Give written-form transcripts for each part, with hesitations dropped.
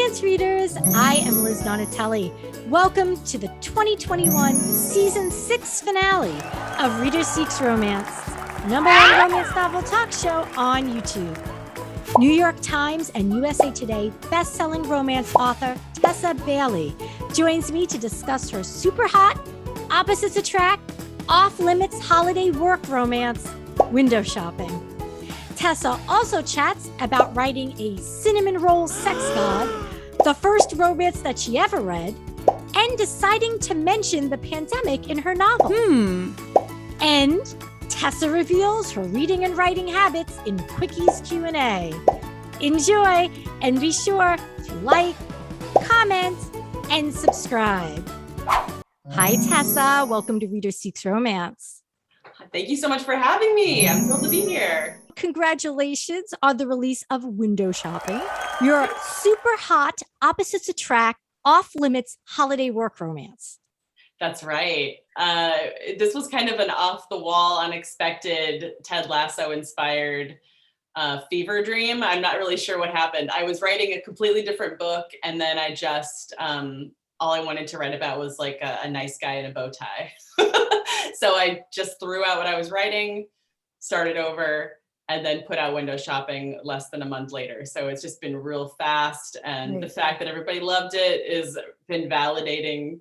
romance readers. I am Liz Donatelli. Welcome to the 2021 season 6 finale of Reader Seeks Romance, number one romance novel talk show on YouTube. New York Times and USA Today bestselling romance author Tessa Bailey joins me to discuss her super hot, opposites attract, off-limits holiday work romance, Window Shopping. Tessa also chats about writing a cinnamon roll sex god, the first romance that she ever read, and deciding to mention the pandemic in her novel. And Tessa reveals her reading and writing habits in Quickies Q&A. Enjoy, and be sure to like, comment, and subscribe. Hi, Tessa. Welcome to Reader Seeks Romance. Thank you so much for having me. I'm thrilled to be here. Congratulations on the release of Window Shopping, your super hot, opposites attract, off-limits holiday work romance. That's right. This was kind of an off-the-wall, unexpected, Ted Lasso-inspired fever dream. I'm not really sure what happened. I was writing a completely different book, and then I just, all I wanted to write about was like a nice guy in a bow tie. So I just threw out what I was writing, started over, and then put out Window Shopping less than a month later. So it's just been real fast. And the fact that everybody loved it has been validating.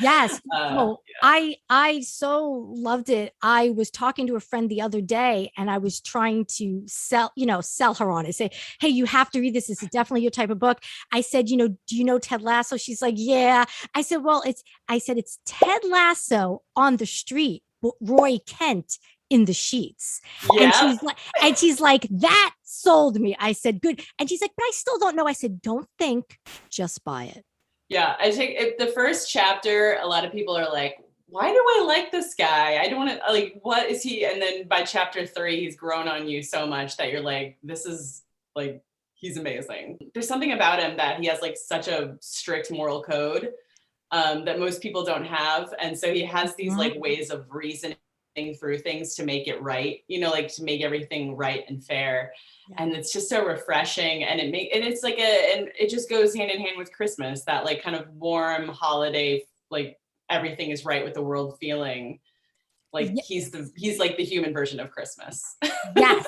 Yes. I so loved it. I was talking to a friend the other day and I was trying to sell her on it. Say, hey, you have to read this. This is definitely your type of book. I said, do you know Ted Lasso? She's like, yeah. I said, well, it's Ted Lasso on the street, but Roy Kent in the sheets. Yeah. And she's like, that sold me. I said, good. And she's like, but I still don't know. I said, don't think, just buy it. Yeah, I think the first chapter, a lot of people are like, why do I like this guy? I don't want to, like, what is he? And then by chapter 3, he's grown on you so much that you're like, this is like, he's amazing. There's something about him that he has like such a strict moral code that most people don't have. And so he has these like ways of reasoning through things to make it right, like to make everything right and fair. And it's just so refreshing, and and it just goes hand in hand with Christmas, that like kind of warm holiday, like everything is right with the world feeling. Like he's like the human version of Christmas. Yes.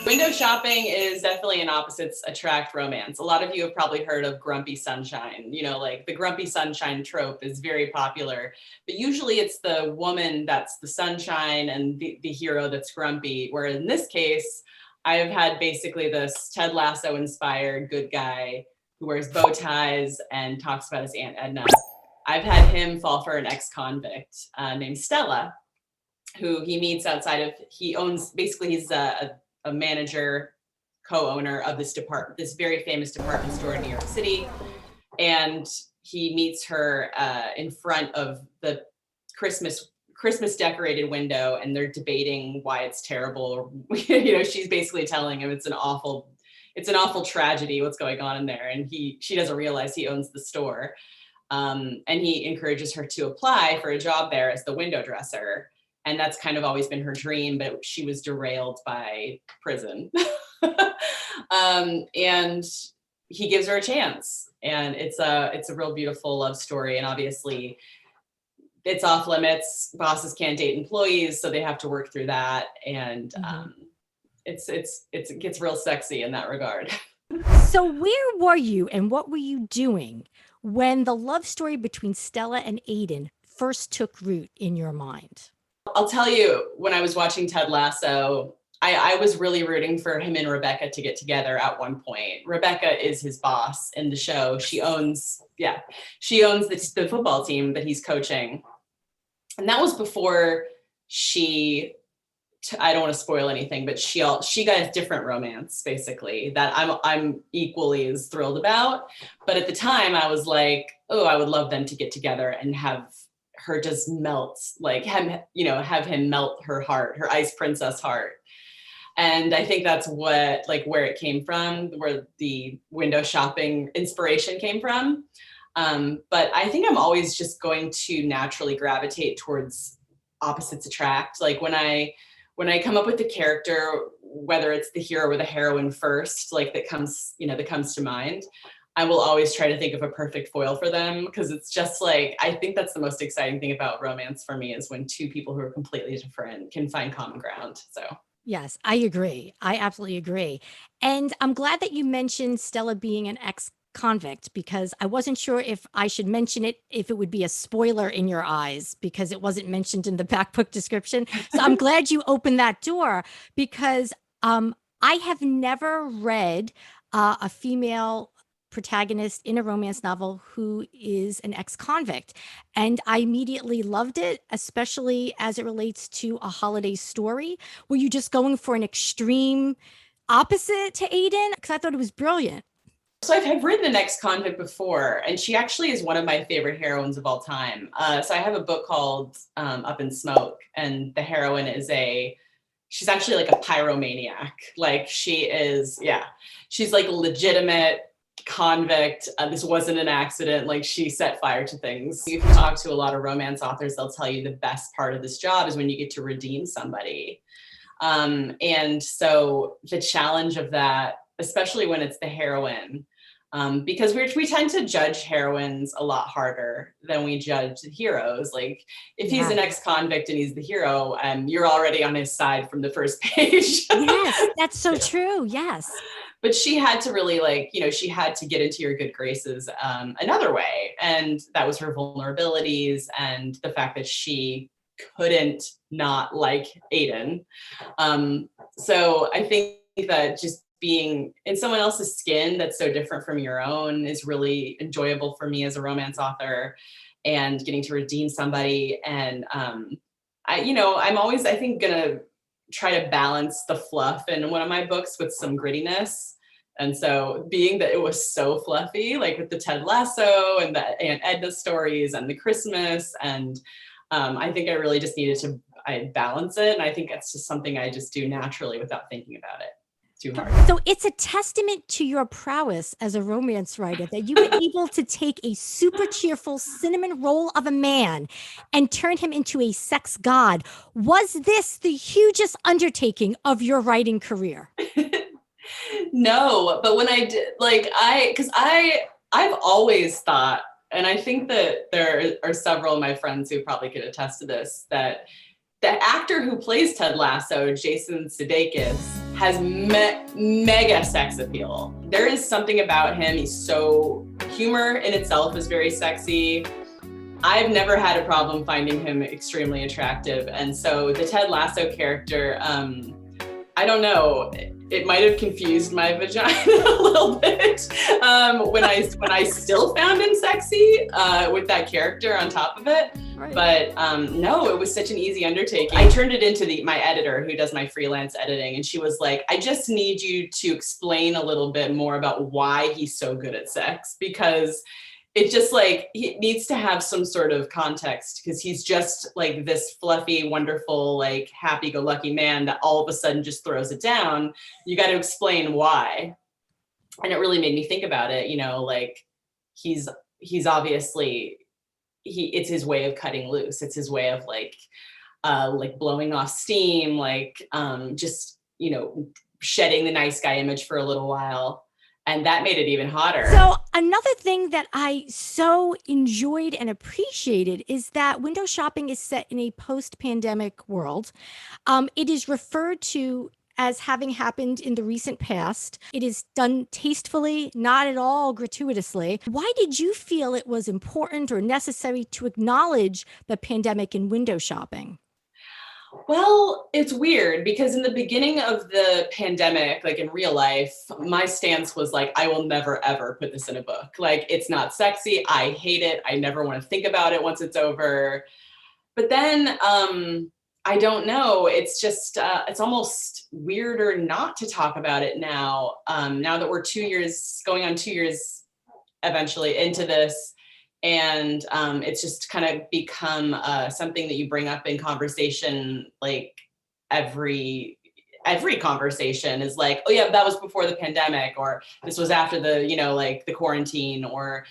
Window Shopping is definitely an opposites attract romance. A lot of you have probably heard of Grumpy Sunshine. Like the Grumpy Sunshine trope is very popular, but usually it's the woman that's the sunshine and the hero that's grumpy. Where in this case, I've had basically this Ted Lasso inspired good guy who wears bow ties and talks about his Aunt Edna. I've had him fall for an ex-convict named Stella, who he meets outside of, he's a manager, co-owner of this very famous department store in New York City. And he meets her in front of the Christmas decorated window, and they're debating why it's terrible. She's basically telling him it's an awful tragedy what's going on in there. And she doesn't realize he owns the store. And he encourages her to apply for a job there as the window dresser. And that's kind of always been her dream, but she was derailed by prison. And he gives her a chance. And it's a real beautiful love story. And obviously it's off limits. Bosses can't date employees, so they have to work through that. And it gets real sexy in that regard. So where were you and what were you doing when the love story between Stella and Aiden first took root in your mind? I'll tell you, when I was watching Ted Lasso, I was really rooting for him and Rebecca to get together at one point. Rebecca is his boss in the show. She owns the football team that he's coaching. And that was before I don't want to spoil anything, but she got a different romance, basically, that I'm equally as thrilled about. But at the time I was like, oh, I would love them to get together and have her just melt, like have him melt her heart, her ice princess heart. And I think that's where it came from, where the Window Shopping inspiration came from. But I think I'm always just going to naturally gravitate towards opposites attract. Like when I when I come up with the character, whether it's the hero or the heroine first, like that comes to mind, I will always try to think of a perfect foil for them, because it's just like, I think that's the most exciting thing about romance for me, is when two people who are completely different can find common ground. So Yes, I agree. I absolutely agree. And I'm glad that you mentioned Stella being an ex-convict, because I wasn't sure if I should mention it, if it would be a spoiler in your eyes, because it wasn't mentioned in the back book description. So I'm glad you opened that door, because I have never read a female protagonist in a romance novel who is an ex-convict. And I immediately loved it, especially as it relates to a holiday story. Were you just going for an extreme opposite to Aiden? Because I thought it was brilliant. So I've written an ex-convict before, and she actually is one of my favorite heroines of all time. So I have a book called Up in Smoke, and the heroine is she's actually like a pyromaniac. Like she's like a legitimate convict. This wasn't an accident. Like, she set fire to things. If you talk to a lot of romance authors, they'll tell you the best part of this job is when you get to redeem somebody. And so the challenge of that, especially when it's the heroine, because we tend to judge heroines a lot harder than we judge the heroes. Like, if he's an ex-convict and he's the hero, you're already on his side from the first page. Yes, that's so true. Yes. But she had to really, like, she had to get into your good graces another way. And that was her vulnerabilities and the fact that she couldn't not like Aiden. So I think that just being in someone else's skin that's so different from your own is really enjoyable for me as a romance author, and getting to redeem somebody. And I'm always, I think, gonna try to balance the fluff in one of my books with some grittiness. And so, being that it was so fluffy, like with the Ted Lasso and the Aunt Edna stories and the Christmas, and I think I really just needed to balance it. And I think it's just something I just do naturally without thinking about it too hard. So it's a testament to your prowess as a romance writer that you were able to take a super cheerful cinnamon roll of a man and turn him into a sex god. Was this the hugest undertaking of your writing career? No, but when I did, like, I've always thought, and I think that there are several of my friends who probably could attest to this, that the actor who plays Ted Lasso, Jason Sudeikis, has mega sex appeal. There is something about him. Humor in itself is very sexy. I've never had a problem finding him extremely attractive. And so the Ted Lasso character, I don't know, it might have confused my vagina a little bit when I still found him sexy with that character on top of it. Right. But no, it was such an easy undertaking. I turned it into my editor who does my freelance editing, and she was like, I just need you to explain a little bit more about why he's so good at sex, because it just, like, he needs to have some sort of context, because he's just like this fluffy, wonderful, like happy-go-lucky man that all of a sudden just throws it down. You got to explain why. And it really made me think about it, like, he's obviously, it's his way of cutting loose. It's his way of like blowing off steam, like just, shedding the nice guy image for a little while. And that made it even hotter. So another thing that I so enjoyed and appreciated is that window shopping is set in a post-pandemic world. It is referred to as having happened in the recent past. It is done tastefully, not at all gratuitously. Why did you feel it was important or necessary to acknowledge the pandemic in window shopping? Well, it's weird, because in the beginning of the pandemic, like in real life, my stance was like, I will never, ever put this in a book. Like, it's not sexy. I hate it. I never want to think about it once it's over. But then, I don't know. It's just, it's almost weirder not to talk about it now. Now that we're going on 2 years eventually into this. And it's just kind of become something that you bring up in conversation. Like, every conversation is like, oh yeah, that was before the pandemic, or this was after the, like the quarantine, or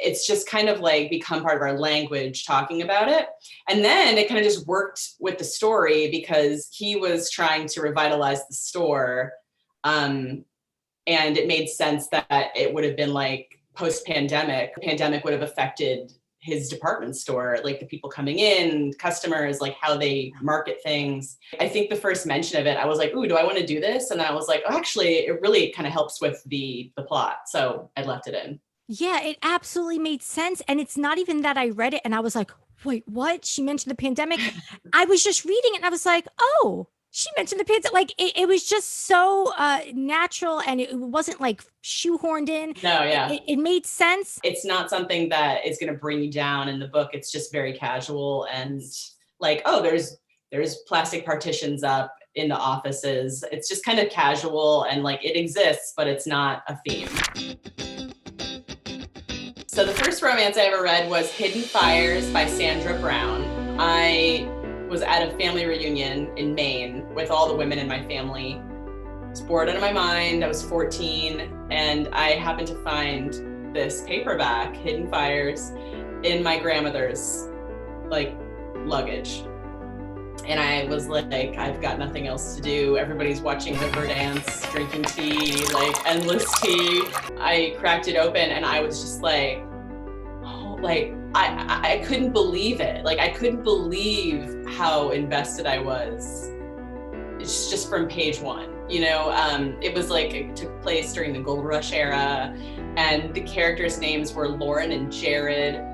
It's just kind of like become part of our language talking about it. And then it kind of just worked with the story because he was trying to revitalize the store. And it made sense that it would have been like post-pandemic. The pandemic would have affected his department store, like the people coming in, customers, like how they market things. I think the first mention of it, I was like, ooh, do I want to do this? And then I was like, oh, actually, it really kind of helps with the plot. So I left it in. Yeah, it absolutely made sense. And it's not even that I read it and I was like, wait, what? She mentioned the pandemic. I was just reading it and I was like, oh, she mentioned the pandemic. Like it was just so natural and it wasn't like shoehorned in. No, yeah. It made sense. It's not something that is going to bring you down in the book. It's just very casual and like, oh, there's plastic partitions up in the offices. It's just kind of casual and like it exists, but it's not a theme. So the first romance I ever read was Hidden Fires by Sandra Brown. I was at a family reunion in Maine with all the women in my family. I was bored out of my mind. I was 14 and I happened to find this paperback, Hidden Fires, in my grandmother's like luggage. And I was like, I've got nothing else to do. Everybody's watching River Dance, drinking tea, like endless tea. I cracked it open and I was just like, oh, like I couldn't believe it. Like I couldn't believe how invested I was. It's just from page one, it was like, it took place during the Gold Rush era and the characters' names were Lauren and Jared.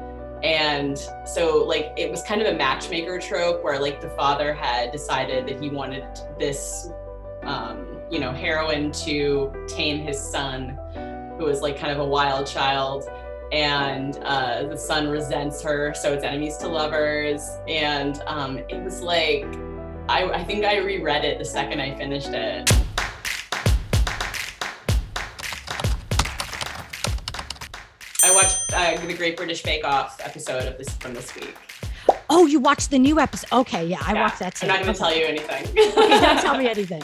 And so like, it was kind of a matchmaker trope where like the father had decided that he wanted this, heroine to tame his son, who was like kind of a wild child. And the son resents her, so it's enemies to lovers. And it was like, I think I reread it the second I finished it. I watched the Great British Bake Off episode of from this week. Oh, you watched the new episode? Okay, yeah, I watched that too. I'm not going to tell you anything. Okay, don't tell me anything.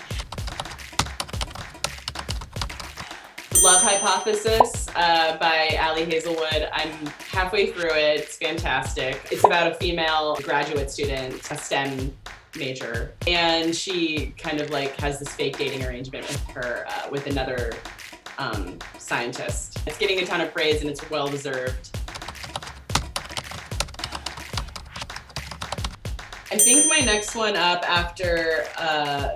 Love Hypothesis by Ali Hazelwood. I'm halfway through it. It's fantastic. It's about a female graduate student, a STEM major, and she kind of like has this fake dating arrangement with her, with another scientist. It's getting a ton of praise and it's well deserved. I think my next one up after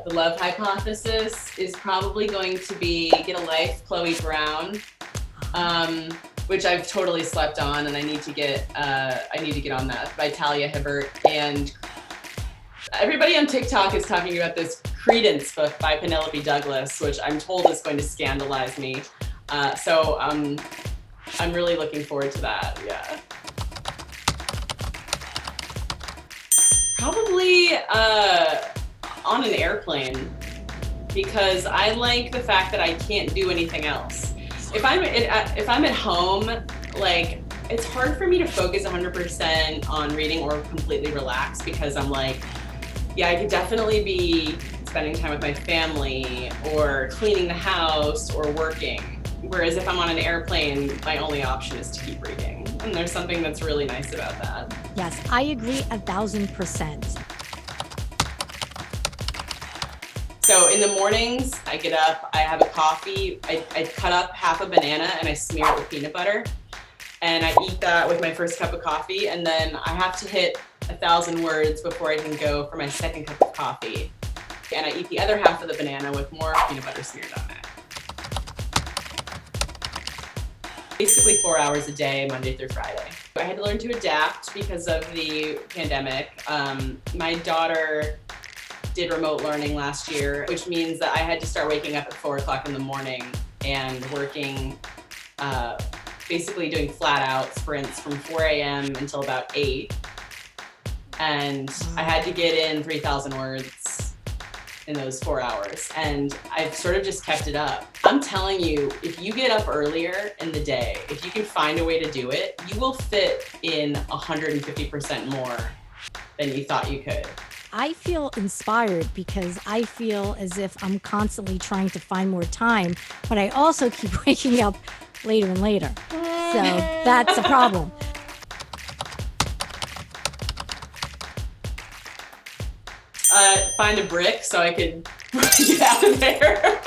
the Love Hypothesis is probably going to be Get a Life, Chloe Brown, which I've totally slept on, and I need to get on that, by Talia Hibbert. And everybody on TikTok is talking about this Credence book by Penelope Douglas, which I'm told is going to scandalize me. So I'm really looking forward to that. Yeah. Probably on an airplane, because I like the fact that I can't do anything else. If I'm at home, like it's hard for me to focus 100% on reading or completely relax, because I'm like, yeah, I could definitely be spending time with my family or cleaning the house or working. Whereas if I'm on an airplane, my only option is to keep reading. And there's something that's really nice about that. Yes, I agree 1,000%. So in the mornings, I get up, I have a coffee, I cut up half a banana and I smear it with peanut butter. And I eat that with my first cup of coffee. And then I have to hit 1,000 words before I can go for my second cup of coffee. And I eat the other half of the banana with more peanut butter smeared on it. Basically 4 hours a day, Monday through Friday. I had to learn to adapt because of the pandemic. My daughter did remote learning last year, which means that I had to start waking up at 4 o'clock in the morning and working, basically doing flat out sprints from 4 a.m. until about 8. And I had to get in 3,000 words in those 4 hours. And I've sort of just kept it up. I'm telling you, if you get up earlier in the day, if you can find a way to do it, you will fit in 150% more than you thought you could. I feel inspired because I feel as if I'm constantly trying to find more time, but I also keep waking up later and later. So that's a problem. Find a brick so I could get out of there.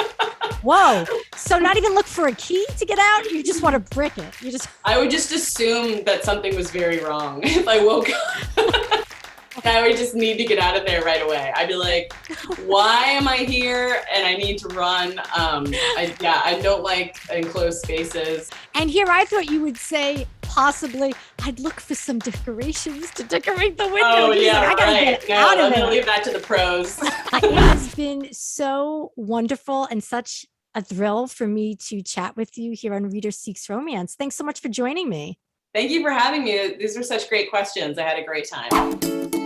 Whoa. So not even look for a key to get out? You just want to brick it. I would just assume that something was very wrong if I woke up. And I would just need to get out of there right away. I'd be like, why am I here? And I need to run. I don't like enclosed spaces. And here I thought you would say, possibly, I'd look for some decorations to decorate the window. Oh, yeah, like, I gotta right. get out of I'm there. going to leave that to the pros. It has been so wonderful and such a thrill for me to chat with you here on Reader Seeks Romance. Thanks so much for joining me. Thank you for having me. These were such great questions. I had a great time.